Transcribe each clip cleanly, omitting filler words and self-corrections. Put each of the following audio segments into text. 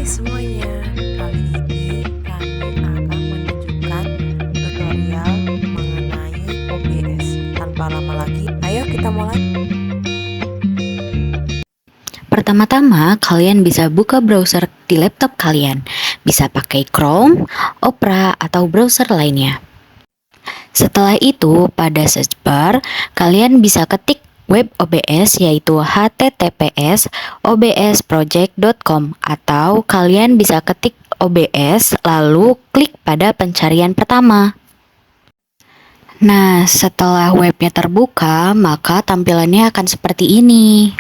Hai semuanya, kali ini kami akan menunjukkan tutorial mengenai OBS. Tanpa lama lagi, ayo kita mulai. Pertama-tama, kalian bisa buka browser di laptop kalian. Bisa pakai Chrome, Opera, atau browser lainnya. Setelah itu, pada search bar, kalian bisa ketik web OBS yaitu https obsproject.com atau kalian bisa ketik OBS lalu klik pada pencarian pertama. Nah, setelah webnya terbuka, maka tampilannya akan seperti ini.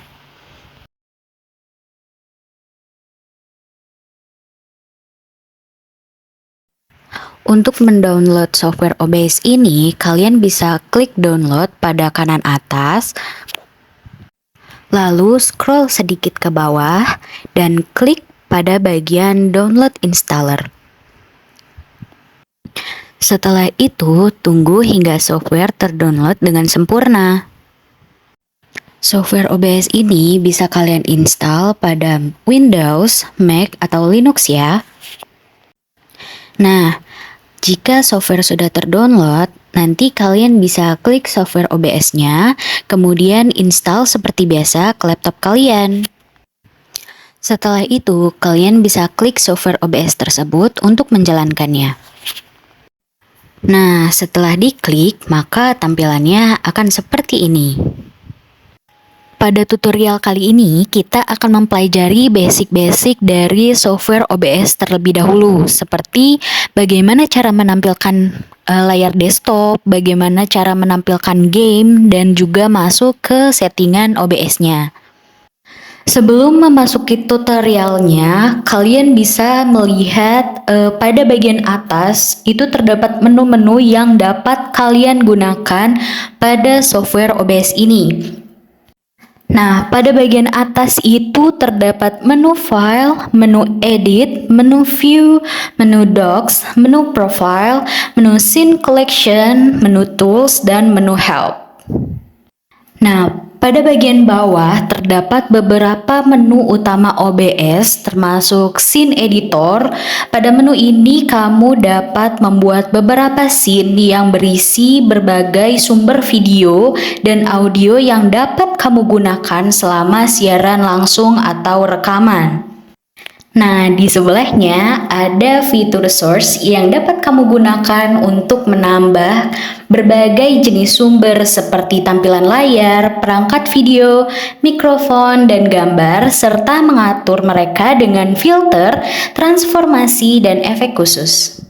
Untuk mendownload software OBS ini, kalian bisa klik download pada kanan atas, lalu scroll sedikit ke bawah, dan klik pada bagian download installer. Setelah itu, tunggu hingga software terdownload dengan sempurna. Software OBS ini bisa kalian install pada Windows, Mac, atau Linux ya. Nah, jika software sudah terdownload, nanti kalian bisa klik software OBS-nya, kemudian install seperti biasa ke laptop kalian. Setelah itu, kalian bisa klik software OBS tersebut untuk menjalankannya. Nah, setelah diklik, maka tampilannya akan seperti ini. Pada tutorial kali ini, kita akan mempelajari basic-basic dari software OBS terlebih dahulu, seperti bagaimana cara menampilkan layar desktop, bagaimana cara menampilkan game, dan juga masuk ke settingan OBS-nya. Sebelum memasuki tutorialnya, kalian bisa melihat pada bagian atas itu terdapat menu-menu yang dapat kalian gunakan pada software OBS ini. Nah, pada bagian atas itu terdapat menu file, menu edit, menu view, menu docs, menu profile, menu scene collection, menu tools, dan menu help. Nah, pada bagian bawah terdapat beberapa menu utama OBS termasuk scene editor. Pada menu ini kamu dapat membuat beberapa scene yang berisi berbagai sumber video dan audio yang dapat kamu gunakan selama siaran langsung atau rekaman. Nah, di sebelahnya ada fitur source yang dapat kamu gunakan untuk menambah berbagai jenis sumber seperti tampilan layar, perangkat video, mikrofon, dan gambar, serta mengatur mereka dengan filter, transformasi, dan efek khusus.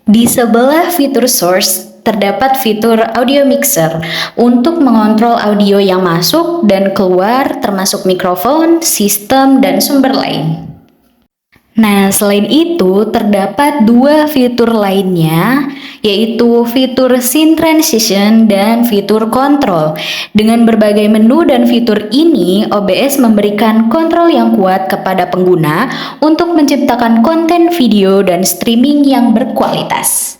Di sebelah fitur source, terdapat fitur audio mixer untuk mengontrol audio yang masuk dan keluar termasuk mikrofon, sistem, dan sumber lain. Nah, selain itu, terdapat dua fitur lainnya, yaitu fitur scene transition dan fitur control. Dengan berbagai menu dan fitur ini, OBS memberikan kontrol yang kuat kepada pengguna untuk menciptakan konten video dan streaming yang berkualitas.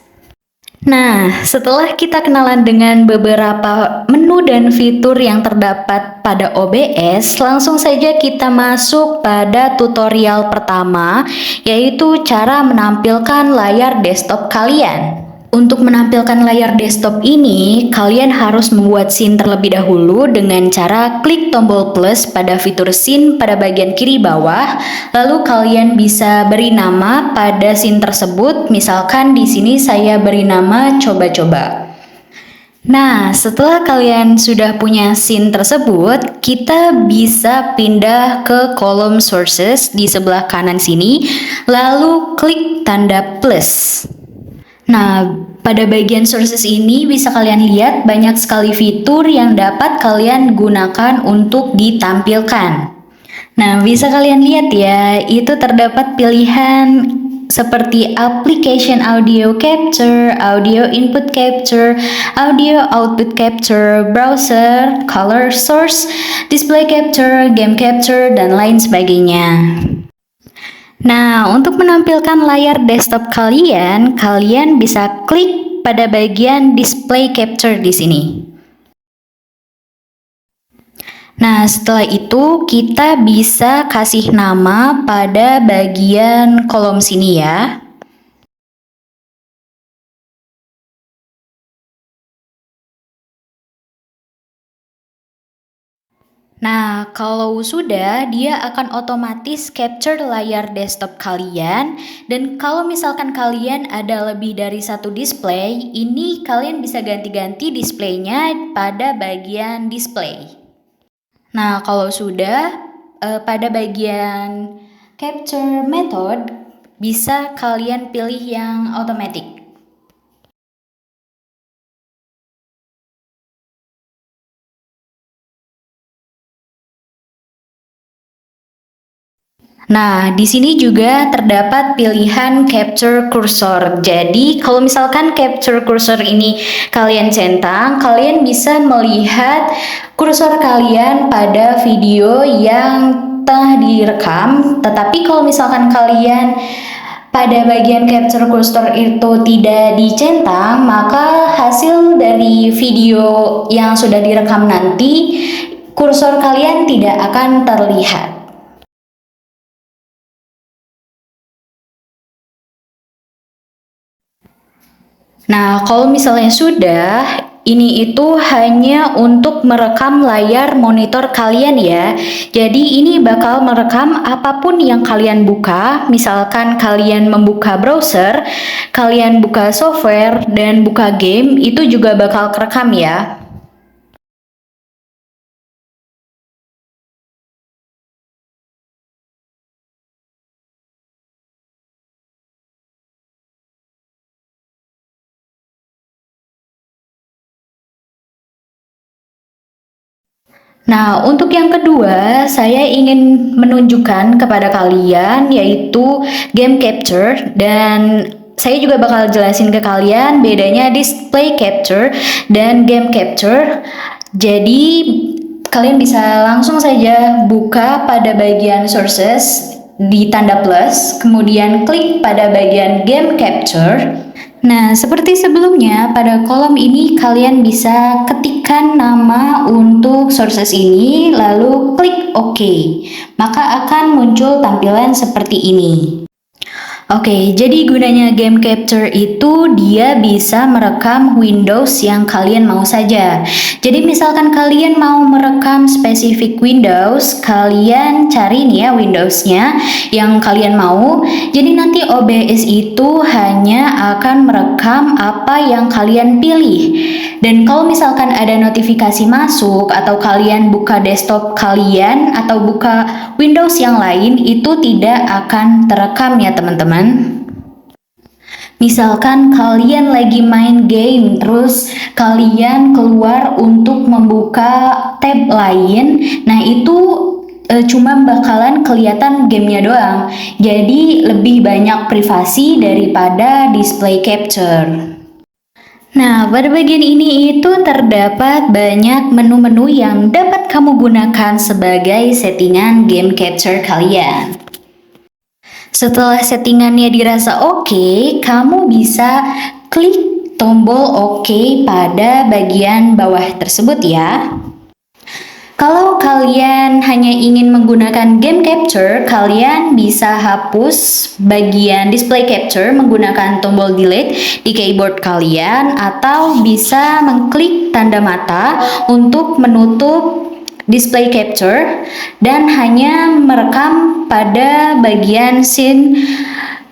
Nah, setelah kita kenalan dengan beberapa menu dan fitur yang terdapat pada OBS, langsung saja kita masuk pada tutorial pertama, yaitu cara menampilkan layar desktop kalian. Untuk menampilkan layar desktop ini, kalian harus membuat scene terlebih dahulu dengan cara klik tombol plus pada fitur scene pada bagian kiri bawah, lalu kalian bisa beri nama pada scene tersebut. Misalkan di sini saya beri nama coba-coba. Nah, setelah kalian sudah punya scene tersebut, kita bisa pindah ke kolom sources di sebelah kanan sini, lalu klik tanda plus. Nah, pada bagian sources ini bisa kalian lihat banyak sekali fitur yang dapat kalian gunakan untuk ditampilkan. Nah, bisa kalian lihat ya, itu terdapat pilihan seperti application audio capture, audio input capture, audio output capture, browser, color source, display capture, game capture, dan lain sebagainya. Nah, untuk menampilkan layar desktop kalian, kalian bisa klik pada bagian display capture di sini. Nah, setelah itu kita bisa kasih nama pada bagian kolom sini ya. Nah, kalau sudah, dia akan otomatis capture layar desktop kalian. Dan kalau misalkan kalian ada lebih dari satu display, ini kalian bisa ganti-ganti displaynya pada bagian display. Nah, kalau sudah, pada bagian capture method, bisa kalian pilih yang automatic. Nah, di sini juga terdapat pilihan capture cursor. Jadi, kalau misalkan capture cursor ini kalian centang, kalian bisa melihat kursor kalian pada video yang tengah direkam. Tetapi kalau misalkan kalian pada bagian capture cursor itu tidak dicentang, maka hasil dari video yang sudah direkam nanti, kursor kalian tidak akan terlihat. Nah, kalau misalnya sudah, ini itu hanya untuk merekam layar monitor kalian ya. Jadi ini bakal merekam apapun yang kalian buka, misalkan kalian membuka browser, kalian buka software, dan buka game, itu juga bakal kerekam ya. Nah, untuk yang kedua, saya ingin menunjukkan kepada kalian yaitu game capture dan saya juga bakal jelasin ke kalian bedanya display capture dan game capture. Jadi, kalian bisa langsung saja buka pada bagian sources di tanda plus, kemudian klik pada bagian game capture. Nah, seperti sebelumnya, pada kolom ini kalian bisa ketikkan nama untuk sources ini, lalu klik OK. Maka akan muncul tampilan seperti ini. Oke, jadi gunanya game capture itu dia bisa merekam Windows yang kalian mau saja. Jadi misalkan kalian mau merekam spesifik Windows, kalian cari nih ya Windowsnya yang kalian mau. Jadi nanti OBS itu hanya akan merekam apa yang kalian pilih. Dan kalau misalkan ada notifikasi masuk atau kalian buka desktop kalian atau buka Windows yang lain, itu tidak akan terekam ya teman-teman. Misalkan kalian lagi main game, terus kalian keluar untuk membuka tab lain, nah itu cuma bakalan kelihatan gamenya doang. Jadi lebih banyak privasi daripada display capture. Nah, pada bagian ini itu terdapat banyak menu-menu yang dapat kamu gunakan sebagai settingan game capture kalian. Setelah settingannya dirasa oke, kamu bisa klik tombol oke pada bagian bawah tersebut ya. Kalau kalian hanya ingin menggunakan game capture, kalian bisa hapus bagian display capture menggunakan tombol delete di keyboard kalian atau bisa mengklik tanda mata untuk menutup display capture dan hanya merekam pada bagian scene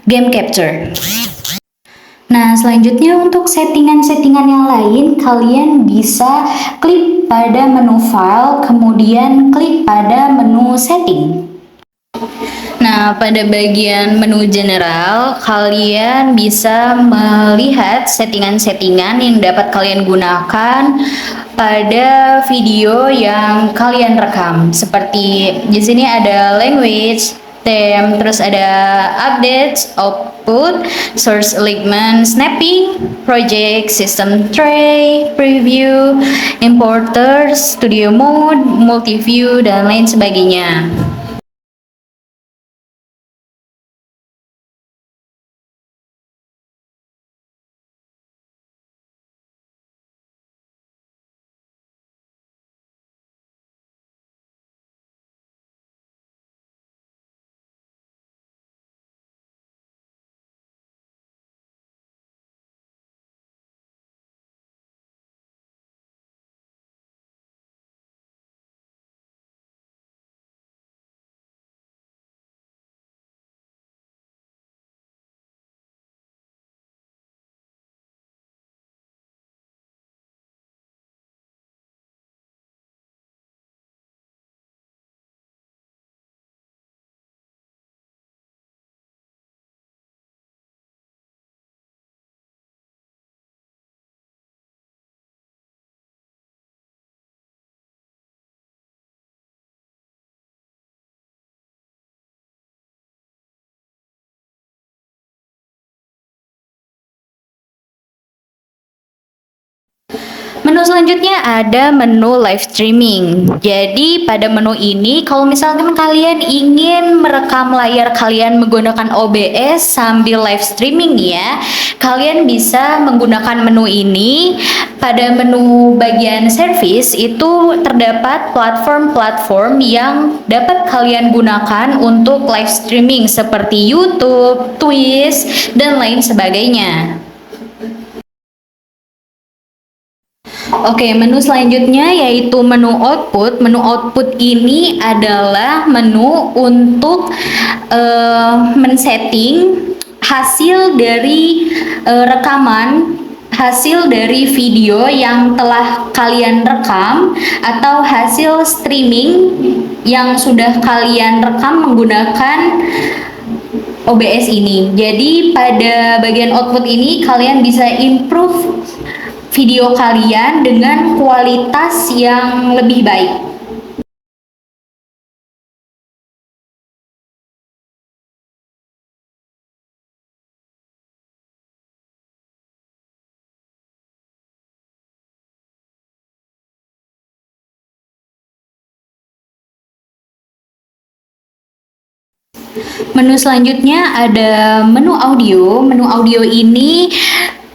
game capture. Nah, selanjutnya untuk settingan-settingan yang lain, kalian bisa klik pada menu file, kemudian klik pada menu setting. Nah, pada bagian menu general, kalian bisa melihat settingan-settingan yang dapat kalian gunakan pada video yang kalian rekam. Seperti di sini ada language, theme, terus ada updates, output, source alignment, snapping, project, system tray, preview, importer, studio mode, multi-view, dan lain sebagainya. Menu selanjutnya ada menu live streaming. Jadi pada menu ini kalau misalkan kalian ingin merekam layar kalian menggunakan OBS sambil live streaming nih ya, kalian bisa menggunakan menu ini. Pada menu bagian service itu terdapat platform-platform yang dapat kalian gunakan untuk live streaming seperti YouTube, Twitch, dan lain sebagainya. Oke, menu selanjutnya yaitu menu output. Menu output ini adalah menu untuk men-setting hasil dari rekaman, hasil dari video yang telah kalian rekam atau hasil streaming yang sudah kalian rekam menggunakan OBS ini. Jadi pada bagian output ini kalian bisa improve video kalian dengan kualitas yang lebih baik. Menu selanjutnya ada menu audio. Menu audio ini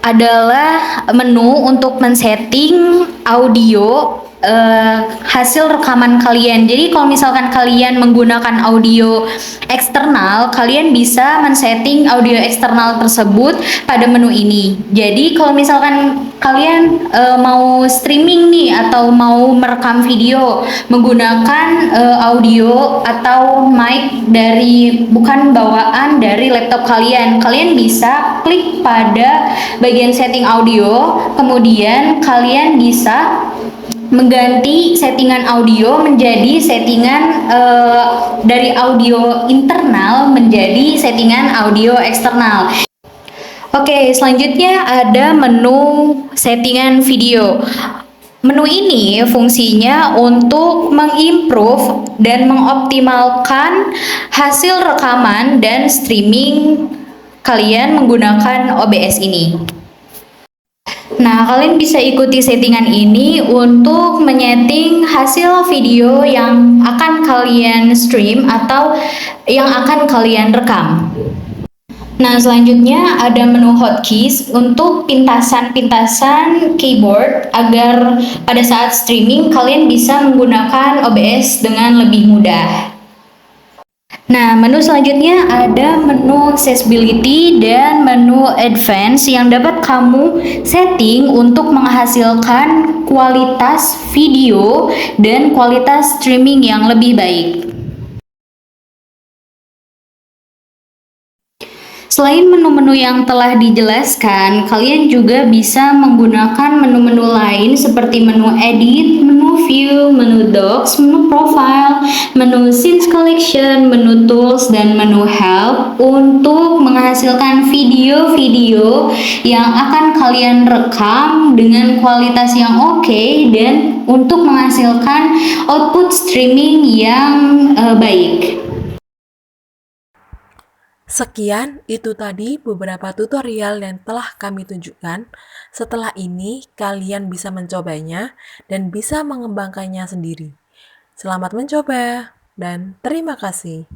adalah menu untuk men-setting audio hasil rekaman kalian. Jadi kalau misalkan kalian menggunakan audio eksternal, kalian bisa men-setting audio eksternal tersebut pada menu ini. Jadi kalau misalkan kalian mau streaming nih atau mau merekam video menggunakan audio atau mic dari bukan bawaan dari laptop kalian, kalian bisa klik pada bagian setting audio, kemudian kalian bisa mengganti settingan audio menjadi settingan dari audio internal menjadi settingan audio eksternal. Oke, selanjutnya ada menu settingan video. Menu ini fungsinya untuk mengimprove dan mengoptimalkan hasil rekaman dan streaming kalian menggunakan OBS ini. Nah, kalian bisa ikuti settingan ini untuk menyeting hasil video yang akan kalian stream atau yang akan kalian rekam. Nah, selanjutnya ada menu hotkeys untuk pintasan-pintasan keyboard agar pada saat streaming kalian bisa menggunakan OBS dengan lebih mudah. Nah, menu selanjutnya ada menu accessibility dan menu advance yang dapat kamu setting untuk menghasilkan kualitas video dan kualitas streaming yang lebih baik. Selain menu-menu yang telah dijelaskan, kalian juga bisa menggunakan menu-menu lain seperti menu edit, menu view, menu docs, menu profile, menu scenes collection, menu tools, dan menu help untuk menghasilkan video-video yang akan kalian rekam dengan kualitas yang oke dan untuk menghasilkan output streaming yang baik. Sekian, itu tadi beberapa tutorial yang telah kami tunjukkan. Setelah ini, kalian bisa mencobanya dan bisa mengembangkannya sendiri. Selamat mencoba, dan terima kasih.